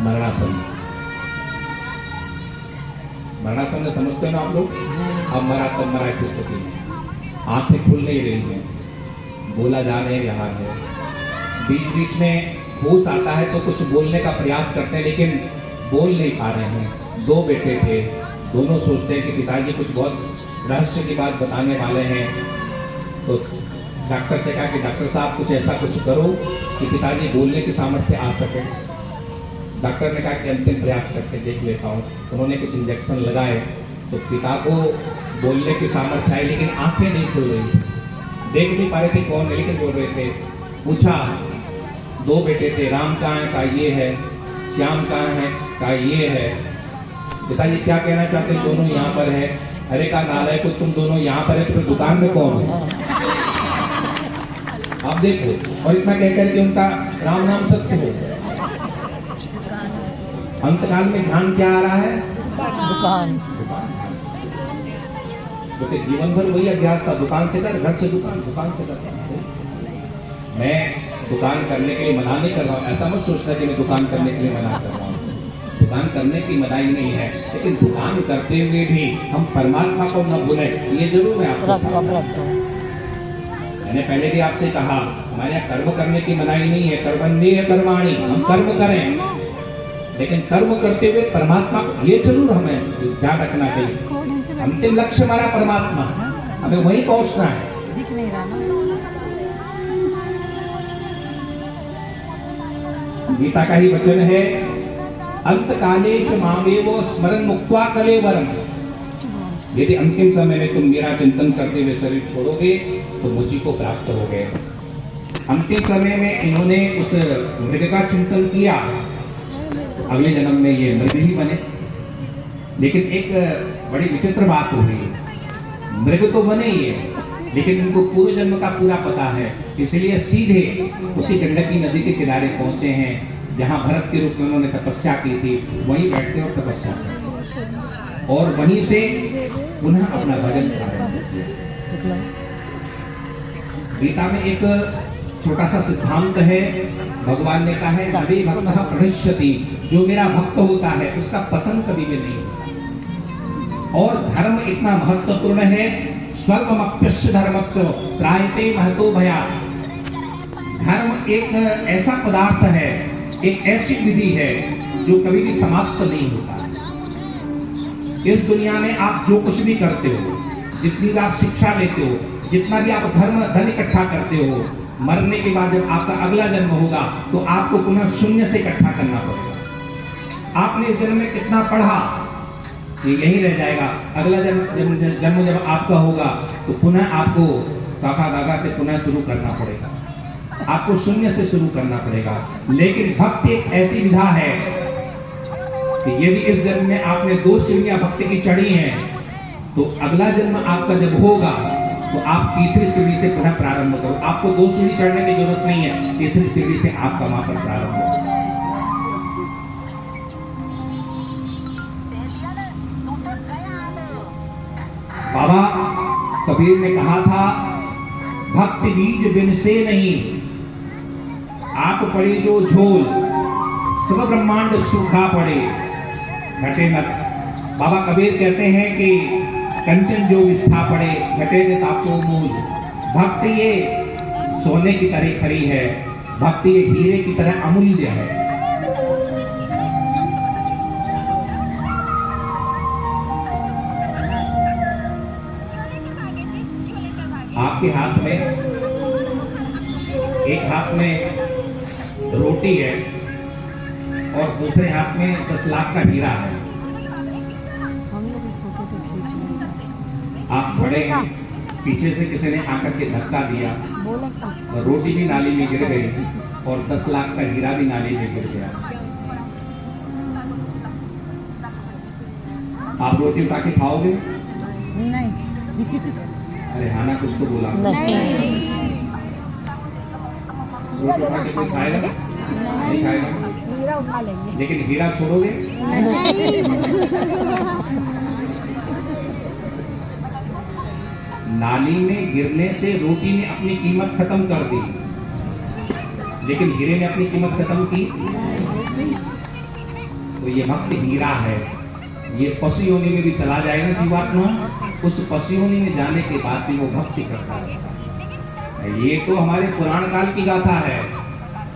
मरणासन में समझते हो ना आप लोग, अब मरा तब मरा ऐसी स्थिति, आंखें खुल नहीं रही हैं, बोला जा नहीं रहा है, बीच बीच में होश आता है तो कुछ बोलने का प्रयास करते हैं लेकिन बोल नहीं पा रहे हैं। दो बेटे थे, दोनों सोचते हैं कि पिताजी कुछ बहुत रहस्य की बात बताने वाले हैं, तो डॉक्टर से कहा कि डॉक्टर साहब कुछ ऐसा कुछ करो कि पिताजी बोलने की सामर्थ्य आ सके। डॉक्टर ने कहा कि अंतिम प्रयास करके देख लेता हूँ। उन्होंने कुछ इंजेक्शन लगाए तो पिता को बोलने की सामर्थ्य आई, लेकिन आंखें नहीं खुल रही थी, देख नहीं पा रहे थे कौन है, लेकिन बोल रहे थे। पूछा, दो बेटे थे, राम कहाँ है? कहा ये है। श्याम कहाँ है? कहा ये है। पिताजी क्या कहना चाहते हैं? दोनों यहाँ पर है। अरे कहा नालायक को, तुम दोनों यहाँ पर है तो फिर दुकान में कौन है? आप देखो। और इतना कहकर के उनका राम नाम सत्य हो। अंतकाल में ध्यान क्या आ रहा है? दुकान। क्योंकि जीवन भर वही अभ्यास था, दुकान से कर, घर से दुकान, दुकान से कर। मैं दुकान करने के लिए मना नहीं कर रहा हूँ, ऐसा मत सोचना कि मैं दुकान करने के लिए मना कर रहा हूँ। दुकान करने की मनाही नहीं है, लेकिन दुकान करते हुए भी हम परमात्मा को न भूलें, ये जरूर मैं आपको मैंने पहले भी आपसे कहा, हमारे यहाँ कर्म करने की मनाही नहीं है, कर्मण्येय कर्माणि, हम कर्म करें, लेकिन कर्म करते हुए परमात्मा ये जरूर हमें ध्यान रखना चाहिए, अंतिम लक्ष्य हमारा परमात्मा, हमें वहीं पहुंचना है। दिख नहीं रहा ना। गीता का ही वचन है, अंत काले च मामेव स्मरण मुक्त्वा कलेवरम। यदि अंतिम समय में तुम मेरा चिंतन करते हुए शरीर छोड़ोगे तो मुझी को प्राप्त हो गए। अंतिम समय में इन्होंने उस मृग का चिंतन किया, अगले जन्म में ये मृग ही बने। लेकिन एक बड़ी विचित्र बात हो रही है, मृग तो बने ही है लेकिन इनको पूर्व जन्म का पूरा पता है, इसलिए सीधे उसी गंडकी नदी के किनारे पहुंचे हैं जहां भरत के रूप में उन्होंने तपस्या की थी। वहीं बैठते और तपस्या करते और वहीं से पुनः अपना भजन प्रारंभ किया। गीता में एक छोटा सा सिद्धांत है, भगवान ने कहा है नदी भक्तः प्रणश्यति, जो मेरा भक्त होता है उसका पतन कभी भी नहीं होता। और धर्म इतना महत्वपूर्ण है, स्वल्पमप्यस्य धर्मस्य त्रायते महतो भयात्। धर्म एक ऐसा पदार्थ है, एक ऐसी विधि है जो कभी भी समाप्त नहीं होता। इस दुनिया में आप जो कुछ भी करते हो, जितनी भी आप शिक्षा लेते हो, जितना भी आप धन इकट्ठा करते हो, मरने के बाद जब आपका अगला जन्म होगा तो आपको पुनः शून्य से इकट्ठा करना पड़ेगा। आपने इस जन्म में कितना पढ़ा ये यही रह जाएगा। अगला जन्म जब आपका होगा तो पुनः आपको काका दादा से पुनः शुरू करना पड़ेगा, आपको शून्य से शुरू करना पड़ेगा। लेकिन भक्ति एक ऐसी विधा है कि यदि इस जन्म में आपने 2 सीढ़ियां भक्ति की चढ़ी हैं तो अगला जन्म आपका जब होगा तो आप तीसरी सीढ़ी से पुनः प्रारंभ करो। आपको 2 सीढ़ी चढ़ने की जरूरत नहीं है, तीसरी सीढ़ी से आपका वहां पर प्रारंभ होगा। बाबा कबीर ने कहा था, भक्ति बीज बिन से नहीं, आप पड़े जो झोल, सब ब्रह्मांड सूखा पड़े घटे मत। बाबा कबीर कहते हैं कि कंचन जो विष्ठा पड़े घटे न तापो मूल। भक्ति ये सोने की तरह खरी है, भक्ति ये हीरे की तरह अमूल्य है। आपके हाथ में, एक हाथ में रोटी है और दूसरे हाथ में 10 लाख का हीरा है। आप खड़े हैं, पीछे से किसी ने आकर के धक्का दिया, रोटी भी नाली में गिर गई और 10 लाख का हीरा भी नाली में गिर गया। आप रोटी उठा के खाओगे? नहीं। अरे हाना कुछ तो बोला। रोटी उठा के कोई खाएगा? नहीं खाएगा। हीरा उठा लेंगे। लेकिन हीरा छोड़ोगे? नाली में गिरने से रोटी ने अपनी कीमत खत्म कर दी, लेकिन हीरे ने अपनी कीमत खत्म की। तो ये भक्त हीरा है, ये पशु योनि में भी चला जाए ना जीवात्मा, उस पशु योनि में जाने के बाद भी वो भक्ति करता है। ये तो हमारे पुराण काल की गाथा है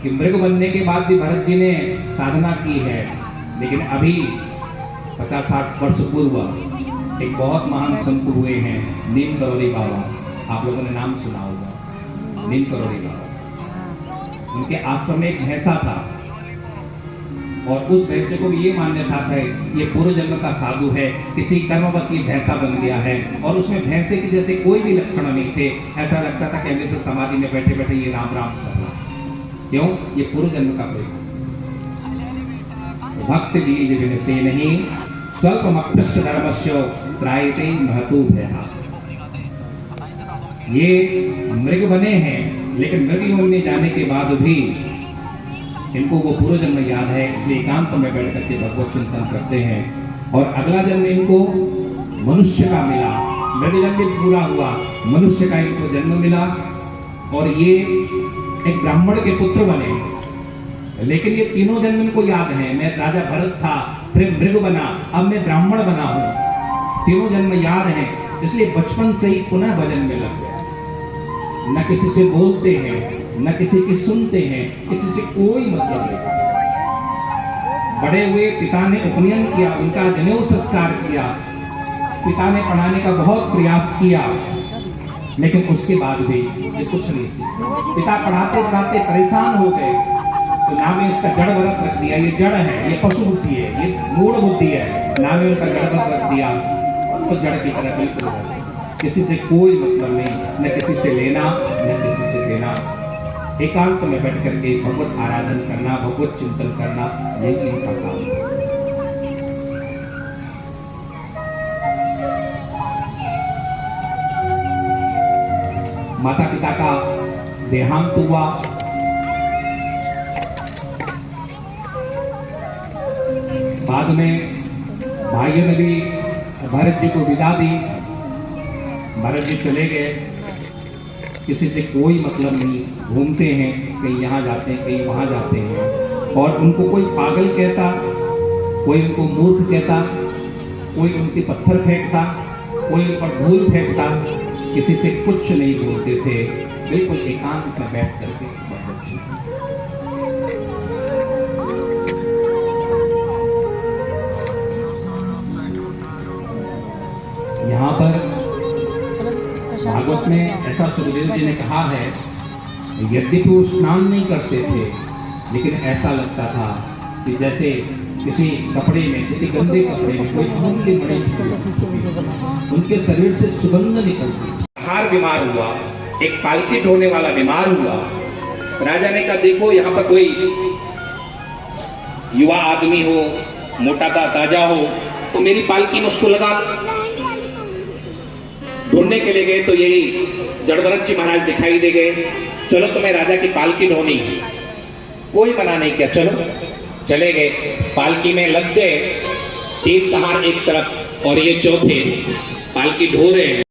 कि मृग बनने के बाद भी भरत जी ने साधना की है। लेकिन अभी 50-60 वर्ष पूर्व एक बहुत महान संत हुए हैं, नीम करोड़ी बाबा। आप लोगों ने नाम सुना होगा, नीम करोड़ी बाबा। उनके आश्रम में एक भैंसा था और उस भैंसे को भी ये मान्यता था ये पूर्व जन्म का साधु है, किसी कर्मवश ये भैंसा बन गया है। और उसमें भैंसे के जैसे कोई भी लक्षण नहीं थे, ऐसा लगता था कि हमेशा समाधि में बैठे बैठे ये राम राम कर रहा। क्यों? ये पूर्व जन्म का कोई भक्त बीज बिन से नहीं, स्वल्पमप्यस्य धर्मस्य त्रायते महतो भयात्। ये मृग बने हैं लेकिन मृग योनि में जाने के बाद भी इनको वो पूर्व जन्म याद है, इसलिए एकांत में बैठ करके भगवत चिंतन करते हैं। और अगला जन्म इनको मनुष्य का मिला, मृग जन्म पूरा हुआ, मनुष्य का इनको जन्म मिला और ये एक ब्राह्मण के पुत्र बने। लेकिन ये तीनों जन्म इनको याद है, मैं राजा भरत था, फिर मृग बना, अब मैं ब्राह्मण बना हूं। तीनों जन्म याद है, इसलिए बचपन से ही पुनः भजन में लग गया। न किसी से बोलते हैं, न किसी की सुनते हैं, किसी से कोई मतलब नहीं। बड़े हुए, पिता ने उपनयन किया, उनका जनेऊ संस्कार किया, पिता ने पढ़ाने का बहुत प्रयास किया, लेकिन उसके बाद भी ये कुछ नहीं सीखा। पिता पढ़ाते पढ़ाते परेशान हो गए, तो नाम में उसका जड़ व्रत रख दिया। ये जड़ है, ये पशु बुद्धि है, ये मूढ़ बुद्धि है, नाम में उनका जड़ व्रत रख दिया। तो जड़ की तरह बिल्कुल वैसे, किसी से कोई मतलब नहीं, न किसी से लेना न किसी से देना। एकांत में बैठ करके भगवत आराधन करना, भगवत चिंतन करना, यही इनका काम है। माता पिता का देहांत हुआ, बाद में भाइयों ने भी भरत जी को विदा दी। भरत जी चले गए, किसी से कोई मतलब नहीं, घूमते हैं, कहीं यहाँ जाते हैं, कहीं वहाँ जाते हैं, और उनको कोई पागल कहता, कोई उनको मूर्ख कहता, कोई उनके पत्थर फेंकता, कोई उन पर धूल फेंकता, किसी से कुछ नहीं बोलते थे, बिल्कुल एकांत में बैठ करके। यहाँ पर भागवत में ऐसा सुखदेव जी ने कहा है, यद्यपि वो स्नान नहीं करते थे, लेकिन ऐसा लगता था कि जैसे किसी कपड़े में, किसी गंदे कपड़े में कोई अमूल्य मणि, उनके शरीर से सुगंध निकलती। हार बीमार हुआ, एक पालकी ढोने वाला बीमार हुआ। राजा ने कहा, देखो यहाँ पर कोई युवा आदमी हो, मोटा ताजा हो, तो मेरी पालकी में उसको लगा। ढूंढने के लिए गए तो यही जड़भरत जी महाराज दिखाई दे गए। चलो तुम्हें राजा की पालकी ढोनी, कोई मना नहीं किया, चलो। चले गए, पालकी में लग गए, तीन कहार एक तरफ और ये चौथे, पालकी ढो रहे हैं।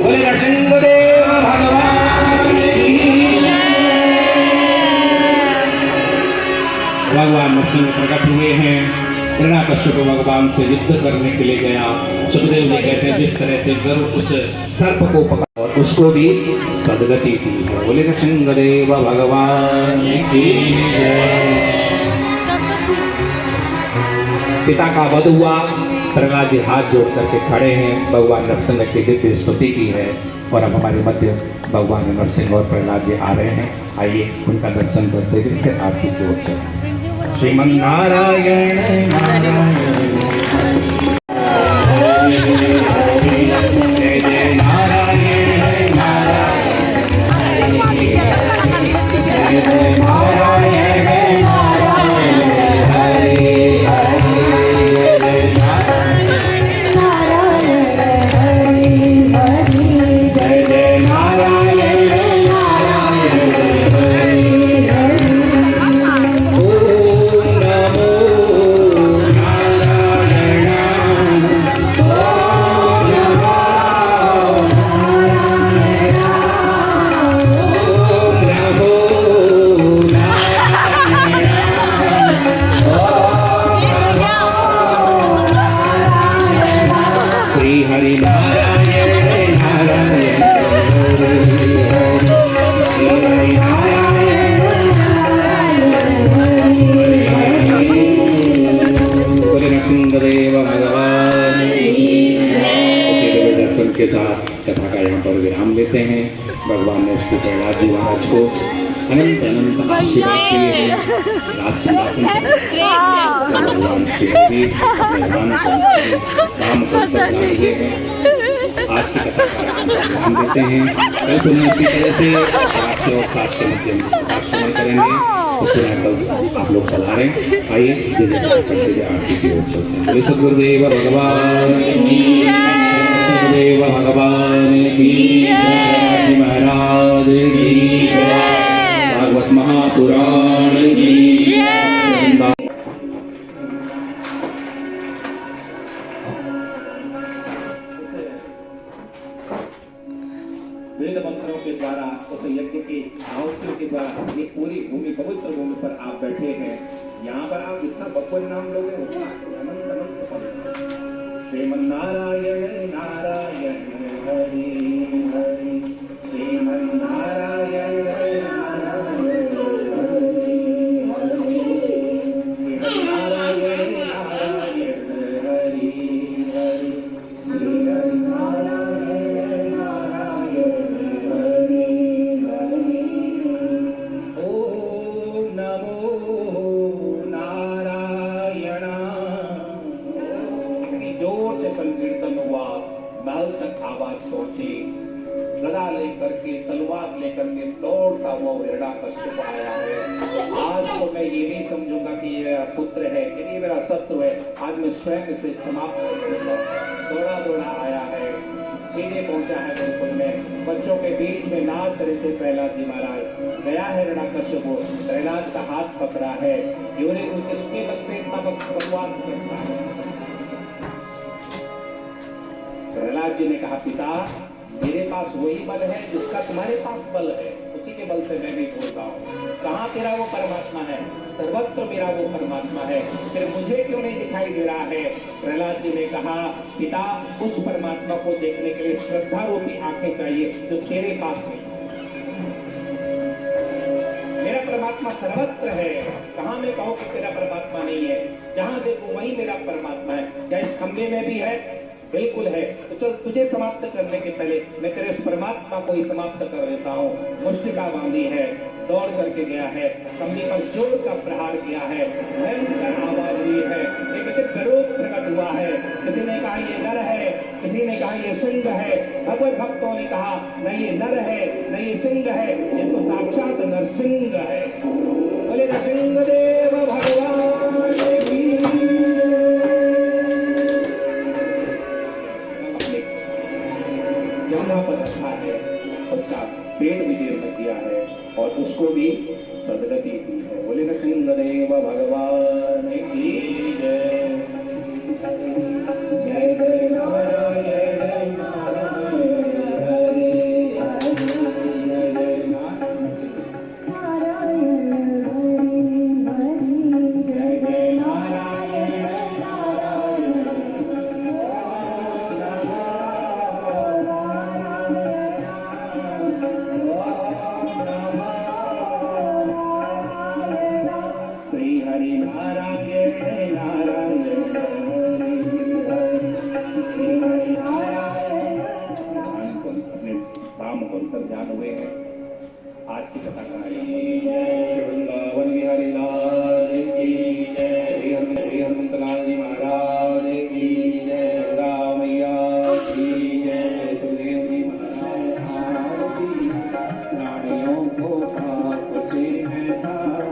बोले नरसिंहदेव भगवान की भगवान नरसिंह प्रकट हुए हैं। हिरण्यकश्यप भगवान से युद्ध करने के लिए गया। सुखदेव जी कहते हैं, जिस तरह से गरुड़ उस सर्प को पकड़ा और उसको भी सदगति दी है। बोले नरसिंहदेव भगवान की जय। पिता का वध हुआ, प्रहलाद जी हाथ जोड़ करके खड़े हैं, भगवान नरसिंह की दिव्य स्तुति की है। और अब हमारे मध्य भगवान नरसिंह और प्रहलाद जी आ रहे हैं। आइए उनका दर्शन करते हुए फिर आरती की ओर चलते। श्रीमन्नारायण नारायण जय जय नारायण नारायण जय जय नारायण नारायण हरे देते हैं। भगवान ने श्री प्रहलाद जी महाराज को अनंत अनंत आशीर्वाद दिए हैं। राज सिंहासन पर भगवान श्री हरि अपने राम को प्रदान किए हैं। आज की कथा का हम देते हैं। कल पुनः इसी तरह से 8 से और 7 के मध्य में करेंगे। तो पुनः कल आप लोग पधारें। आइए जय जयकार करते हुए आरती की ओर चलते हैं। बोले सद्गुरुदेव भगवान की सद्गुरुदेव भगवान की जय, महाराज की जय, भागवत महापुराण की जय। वेद मंत्रों के द्वारा उस यज्ञ की आहुतियों के द्वारा ये पूरी भूमि पवित्र भूमि पर आप बैठे हैं। यहाँ पर आप जितना भगवान नाम लोगे उतना अनंत अनंत पवित्र। श्रीमन्नारायण नारायण हरि हरि, श्रीमन्नारायण नारायण हरि हरि, श्रीमन्नारायण नारायण हरि हरि, श्रीमन्नारायण गदा लेकर के तलवार लेकर के दौड़ता हुआ हिरण्यकश्यप आया है। आज तो मैं ये नहीं समझूंगा कि ये मेरा पुत्र है, कि ये मेरा शत्रु है। आज मैं स्वयं से समाप्त कर दूंगा। दौड़ा दौड़ा आया है, सीधे पहुंचा है गुरुकुल में। बच्चों के बीच में नाच रहे थे प्रहलाद जी महाराज। गया है हिरण्यकश्यप, प्रहलाद का हाथ पकड़ा है। किसके बल से इतना बकवास करता है? प्रहलाद जी ने कहा, पिता मेरे पास वही बल है जिसका तुम्हारे पास बल है, उसी के बल से मैं भी बोल रहा हूँ। कहाँ तेरा वो परमात्मा है? सर्वत्र मेरा वो परमात्मा है, फिर मुझे क्यों नहीं दिखाई दे रहा है? प्रहलाद जी ने कहा, पिता उस परमात्मा को देखने के लिए श्रद्धा रूपी आंखें चाहिए जो तेरे पास है। मेरा परमात्मा सर्वत्र है। कहाँ मैं कहूँ कि तेरा परमात्मा नहीं है? जहाँ देखो वही मेरा परमात्मा है। क्या इस खंबे में भी है? बिल्कुल है। तो चल, तुझे समाप्त करने के पहले मैं तेरे उस परमात्मा को ही समाप्त कर देता हूँ। मुष्टिका बांधी है, दौड़ करके गया है, कमली पर जोर का प्रहार किया है, भयंकर आवाज हुई है, एक गरुड़ प्रकट हुआ है। किसी ने कहा ये नर है, किसी ने कहा ये सिंह है। भगवत भक्तों ने कहा न ये नर है न ये सिंह है, ये तो साक्षात नरसिंह है। बोले नरसिंहदेव भगवान की पर रखा है, उसका पेट भी जीर्ण किया है और उसको भी सदगति दी है। बोले नरसिंहदेव भगवान की जय। जय जय नारायण नारायण हरि हरि, जय जय नारायण हरि हरि, जय जय नारायण नारायण ध्यान हुए हैं। आज की कथा का वृंदावन बिहारी लाल की जय, श्री हनुमंत लाल जी महाराज की जय, गंगा मैया की जय, सुखदेव जी महाराज की। प्राणियों को पाप से है तार,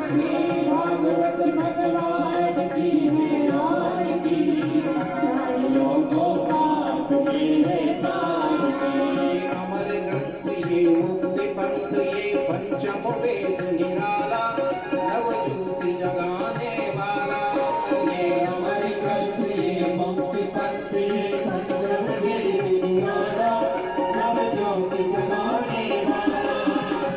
श्री भागवत भगवान की जय की। प्राणियों को पाप से है तार, अमर ग्रंथ ये मुक्ति पंथ ये पंचम वेद निराला, नव ज्योति जगाने वाला। ये अमर ग्रंथ ये मुक्ति पंथ ये पंचम वेद निराला, नव ज्योति जगाने वाला।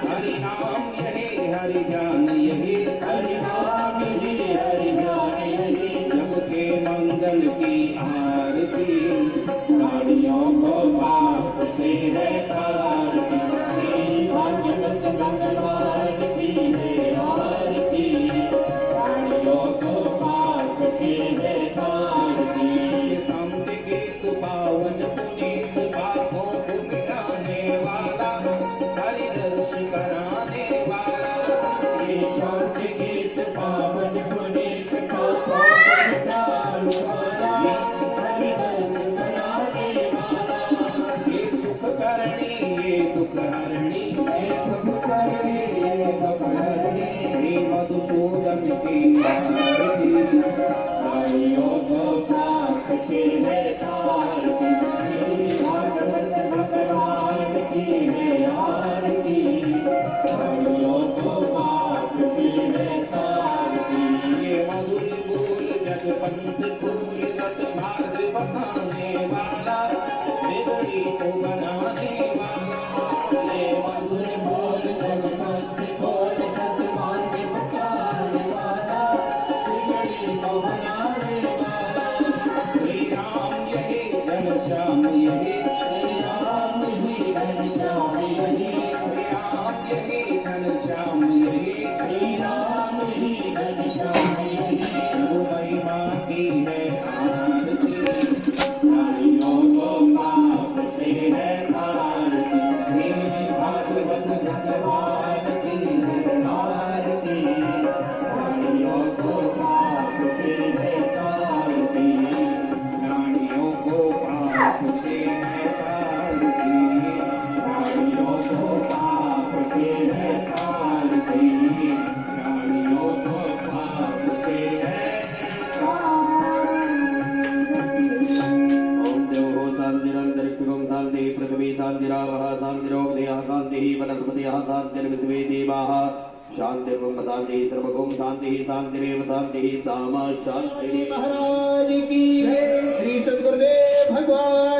हरि नाम यही हरि ज्ञान यही, हरि नाम यही हरि ज्ञान यही। जग के मंगल की आरती, प्राणियों को पाप से है तार। भगवान की है आरती, प्राणियों को पाप से है तार। संत गीत पावन पुनीत पापों को मिटाने पंथ फूल सत मार्ग बताने वाला, बिगड़ी को बनाने वाला, ये मधुर बोल जगत खोल सत मार्ग बताने वाला, बिगड़ी को बनाने वाला। श्री राम यही घनश्याम यही, श्री राम यही घनश्याम यही, श्री राम यही घनश्याम यही, श्री राम यही घनश्याम यही। प्रभु महिमा की है आरती, नारियों को पाप से है आरती, श्री भागवत भगवान की है आरती, नारियों को पाप से है आरती, नारियों को पाप से है आरती, नारियों को पाप से है आरती, नारियों को पाप से है ओम देवो शांतिरंतरिक्षं शांति पृथ्वी शांतिरावः शांतिरोपदेयः शांतिः वनस्पतयः शांतिर्विश्वे देवाः शांतिर्ब्रह्म शांतिः सर्वभौम शांतिः शांतिरेव शांतिः सामा शांतिः। महाराज की जय। श्री सद्गुरुदेव भगवान